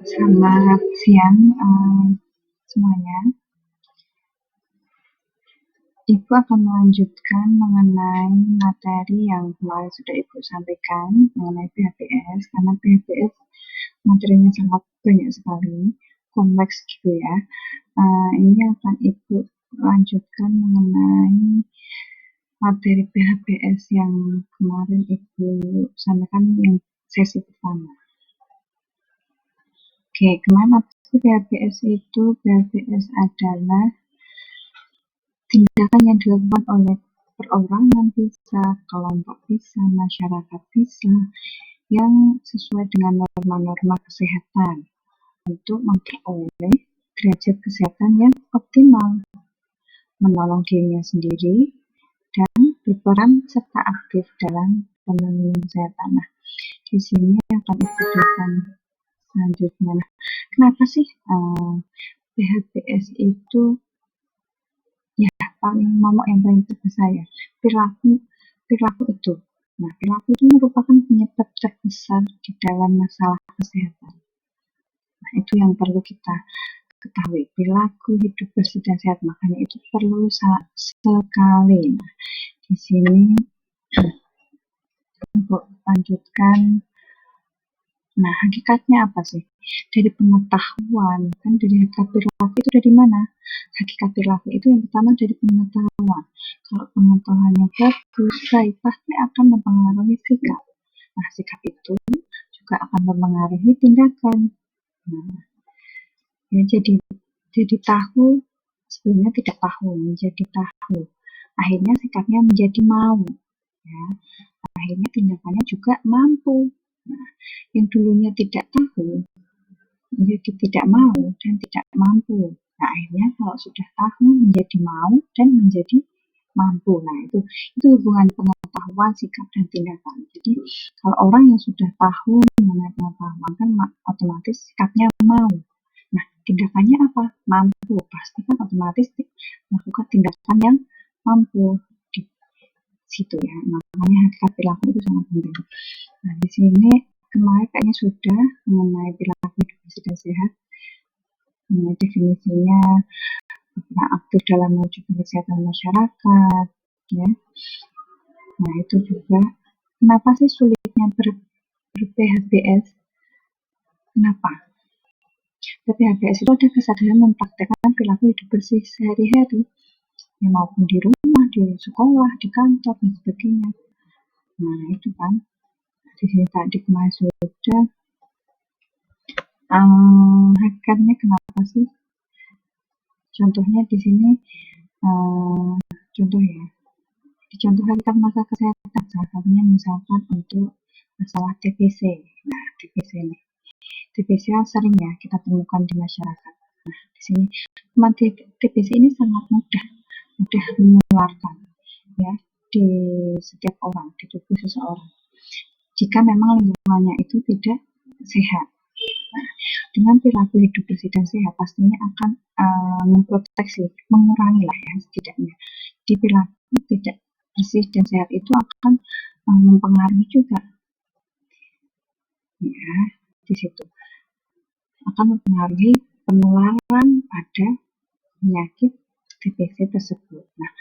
Selamat siang semuanya. Ibu akan melanjutkan mengenai materi yang kemarin sudah Ibu sampaikan mengenai PHBS, karena PHBS materinya sangat banyak sekali, kompleks gitu ya. Ini akan Ibu lanjutkan mengenai materi PHBS yang kemarin Ibu sampaikan yang sesi pertama. Oke, kemana PHBS itu? PHBS adalah tindakan yang dilakukan oleh perorangan bisa, kelompok bisa, masyarakat bisa, yang sesuai dengan norma-norma kesehatan untuk memperoleh derajat kesehatan yang optimal, menolong dirinya sendiri, dan berperan serta aktif dalam pemulihan kesehatan. Nah, di sini akan diberikan selanjutnya. Nah, kenapa sih PHBS itu ya paling momok yang paling terbesar ya, perilaku itu. Nah, perilaku itu merupakan penyebab terbesar di dalam masalah kesehatan. Nah, itu yang perlu kita ketahui, perilaku hidup bersih dan sehat, makanya itu perlu sekali. Nah, di sini untuk lanjutkan. Nah, hakikatnya apa sih? Dari pengetahuan, kan dari hakikat perilaku itu dari mana? Hakikat perilaku itu yang pertama dari pengetahuan. Kalau pengetahuannya bagus, baik, pasti akan mempengaruhi sikap. Nah, sikap itu juga akan mempengaruhi tindakan. Nah, ya jadi tahu, sebelumnya tidak tahu, menjadi tahu. Akhirnya sikapnya menjadi mau. Ya. Akhirnya tindakannya juga mampu. Nah, yang dulunya tidak tahu, menjadi tidak mau dan tidak mampu. Nah, akhirnya kalau sudah tahu menjadi mau dan menjadi mampu. Nah, itu hubungan pengetahuan, sikap, dan tindakan. Jadi, kalau orang yang sudah tahu mengenai pengetahuan kan otomatis sikapnya mau. Nah, tindakannya apa? Mampu. Pasti kan otomatis melakukan tindakan yang mampu di situ ya. Makanya hakikat perilaku itu sangat penting. Nah, di sini kemarin kayaknya sudah mengenai perilaku hidup bersih dan sehat, mengenai definisinya, aktif dalam mewujudkan kesehatan masyarakat, ya. Nah, itu juga kenapa sih sulitnya ber-PHBS? Kenapa? PHBS itu ada kesadaran mempraktekkan perilaku hidup bersih sehari-hari, ya, maupun di rumah, di sekolah, di kantor, dan sebagainya. Nah, itu kan di sini tadi kemarin sudah hakikatnya kenapa sih? Contohnya di sini contoh ya. Di contoh hakikat masalah kesehatan, salah satunya misalkan untuk masalah TBC. Nah, TBC ini, TBC sering ya kita temukan di masyarakat. Nah, di sini TBC ini sangat mudah menularkan ya di setiap orang, di tubuh seseorang. Jika memang lingkungannya itu tidak sehat. Nah, dengan perilaku hidup bersih dan sehat pastinya akan memproteksi, mengurangi lah ya setidaknya. Di perilaku tidak bersih dan sehat itu akan mempengaruhi juga ya, di situ akan mempengaruhi penularan pada penyakit TBC tersebut. Nah,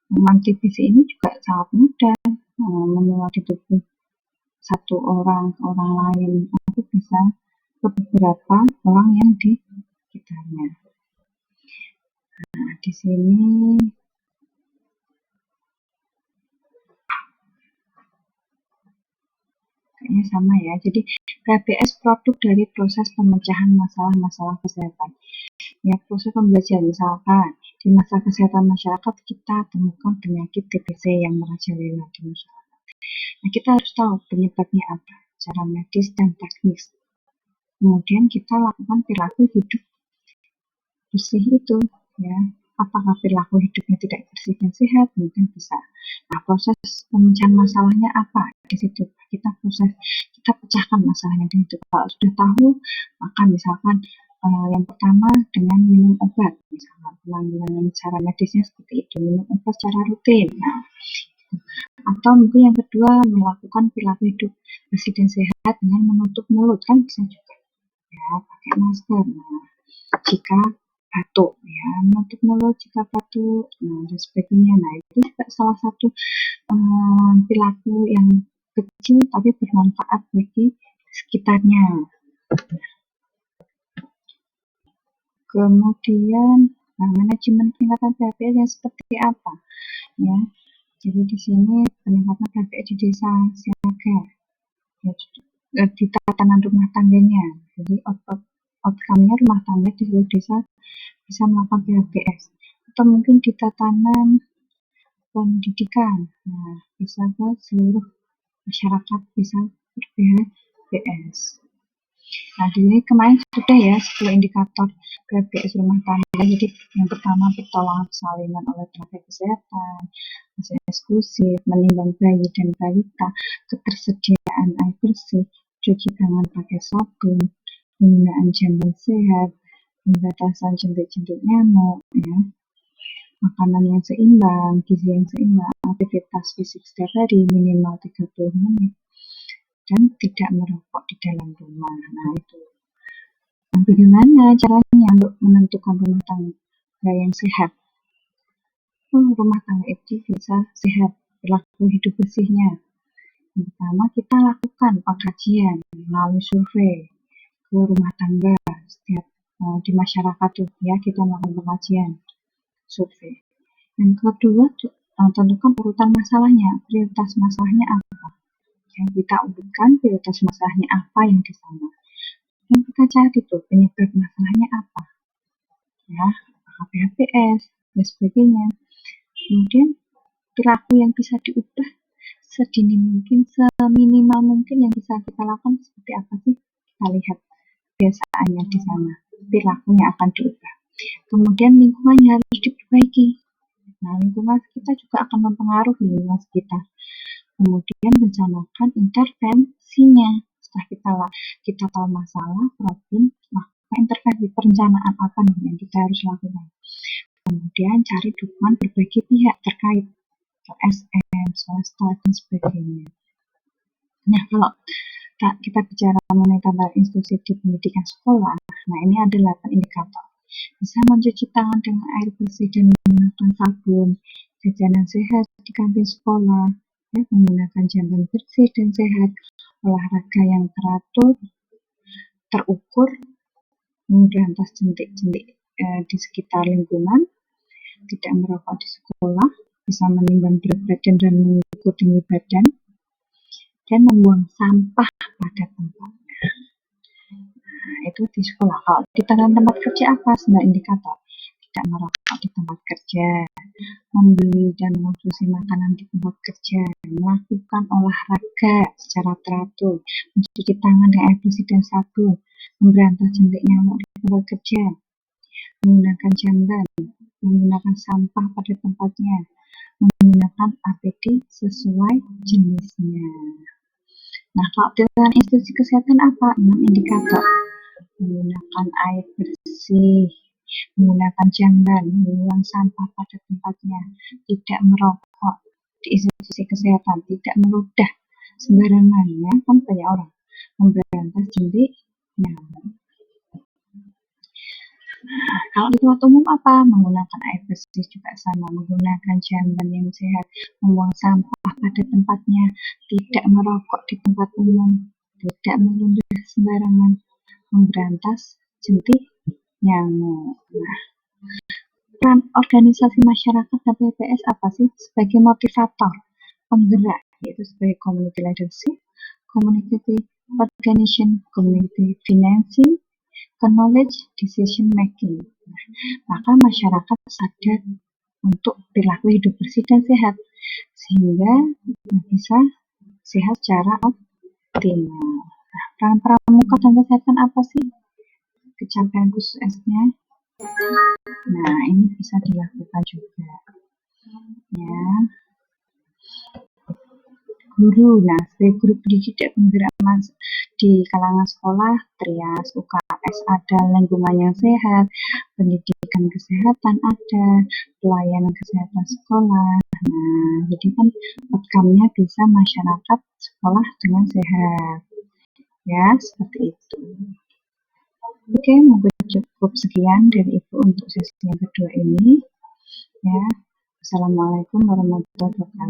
memang TBC ini juga sangat mudah menular di tubuh satu orang ke orang lain, atau bisa ke beberapa orang yang di sekitarnya. Nah, di sini kayaknya sama ya. Jadi PHBS produk dari proses pemecahan masalah-masalah kesehatan. Ya, proses pembelajaran misalkan di masalah kesehatan masyarakat kita temukan penyakit TBC yang merajalela di masyarakat. Nah, kita harus tahu penyebabnya apa, cara medis dan teknis. Kemudian kita lakukan perilaku hidup bersih itu ya. Apakah perilaku hidupnya tidak bersih dan sehat? Mungkin bisa. Nah, proses pemecahan masalahnya apa? Di situ kita pecahkan masalahnya di situ. Kalau sudah tahu, maka misalkan yang pertama dengan minum obat, misalkan penanggulangan cara medisnya seperti itu, minum obat secara rutin. Nah, atau mungkin yang kedua melakukan perilaku hidup bersih dan sehat dengan menutup mulut, kan bisa juga. Ya, ya, pakai masker. Nah, jika batuk ya, menutup mulut jika batuk, dan sebagainya. Nah, itu juga salah satu perilaku yang kecil tapi bermanfaat bagi sekitarnya. Kemudian manajemen peningkatan PHBS yang seperti apa ya? Jadi di sini peningkatan PHBS di desa siaga ya, di tatanan rumah tangganya. Jadi outcome-nya rumah tangga di seluruh desa bisa melakukan PHBS, atau mungkin di tatanan pendidikan. Nah, bisa ke seluruh masyarakat bisa ber-PHBS. Nah, di sini kemarin sudah ya 10 indikator PHBS rumah tangga. Jadi yang pertama pertolongan persalinan oleh tenaga kesehatan, hasil eksklusif, menimbang bayi dan balita, ketersediaan air bersih, cuci tangan pakai sabun, penggunaan jamban sehat, pembatasan jentik-jentik nyamuk, ya, makanan yang seimbang, gizi yang seimbang, aktivitas fisik setiap hari minimal 30 menit, dan tidak merokok di dalam rumah. Nah, itu. Nah, bagaimana caranya untuk menentukan rumah tangga yang sehat? Rumah tangga itu bisa sehat, perilaku hidup bersihnya. Yang pertama, kita lakukan pengkajian melalui survei ke rumah tangga setiap di masyarakat tuh ya, kita melakukan pengkajian survei. Yang kedua, tentukan urutan masalahnya, prioritas masalahnya apa. Yang kita urutkan prioritas masalahnya apa yang di sana. Dan kita cari tuh penyebab masalahnya apa, ya, apakah PHBS dan sebagainya. Kemudian perilaku yang bisa diubah sedini mungkin, seminimal mungkin yang bisa kita lakukan seperti apa sih? Kita lihat kebiasaannya di sana, perilakunya akan diubah. Kemudian lingkungannya harus diperbaiki. Nah, lingkungan kita juga akan mempengaruhi lingkungan sekitar. Kemudian rencanakan intervensinya. Setelah kita tahu masalah, problem, maka intervensi perencanaan apa nih yang kita harus lakukan. Kemudian cari dukungan berbagai pihak terkait, LSM, swasta, dan sebagainya. Nah, kalau kita bicara mengenai tambahan institusi di pendidikan sekolah, nah ini ada 8 indikator. Bisa mencuci tangan dengan air bersih dan menggunakan sabun, jajanan sehat di kantin sekolah, ya, menggunakan jamban bersih dan sehat, olahraga yang teratur, terukur, memberantas jentik-jentik di sekitar lingkungan, tidak merokok di sekolah, bisa menimbang berat badan dan mengukur tinggi badan, dan membuang sampah pada tempatnya. Nah, itu di sekolah. Kalau di tempat kerja apa? 9 indikator. Tidak merokok di tempat kerja, membeli dan mengonsumsi makanan di tempat kerja, melakukan olahraga secara teratur, mencuci tangan dengan air bersih dan sabun, memberantas jentik nyamuk di tempat kerja, menggunakan jamban, menggunakan sampah pada tempatnya, menggunakan APD sesuai jenisnya. Nah, kalau dengan institusi kesehatan apa? 6 indikator. Menggunakan air bersih, menggunakan jamban, membuang sampah pada tempatnya, tidak merokok di institusi kesehatan, tidak meludah sembarangan, ya kan banyak orang, memberantas jentik nyamuk. Nah, kalau di tempat umum apa? Menggunakan air bersih juga sama, menggunakan jamban yang sehat, membuang sampah pada tempatnya, tidak merokok di tempat umum, tidak meludah sembarangan, memberantas jentik nyamuk. Nah, peran organisasi masyarakat dan PPS apa sih? Sebagai motivator, penggerak, yaitu sebagai community leadership, community organization, community financing, knowledge decision making. Nah, maka masyarakat sadar untuk perilaku hidup bersih dan sehat, sehingga bisa sehat secara optimal. Nah, peran pramuka dan kesehatan apa sih? Capaian khususnya. Nah, ini bisa dilakukan juga. Ya. Guru, nah sebagai guru pendidik dan penggerak di kalangan sekolah, trias, UKS ada, lingkungan yang sehat, pendidikan kesehatan ada, pelayanan kesehatan sekolah. Nah, jadi kan outcome-nya bisa masyarakat sekolah dengan sehat. Ya, seperti itu. Oke, mungkin cukup sekian dari Ibu untuk sesi yang kedua ini. Ya, Assalamualaikum warahmatullahi wabarakatuh.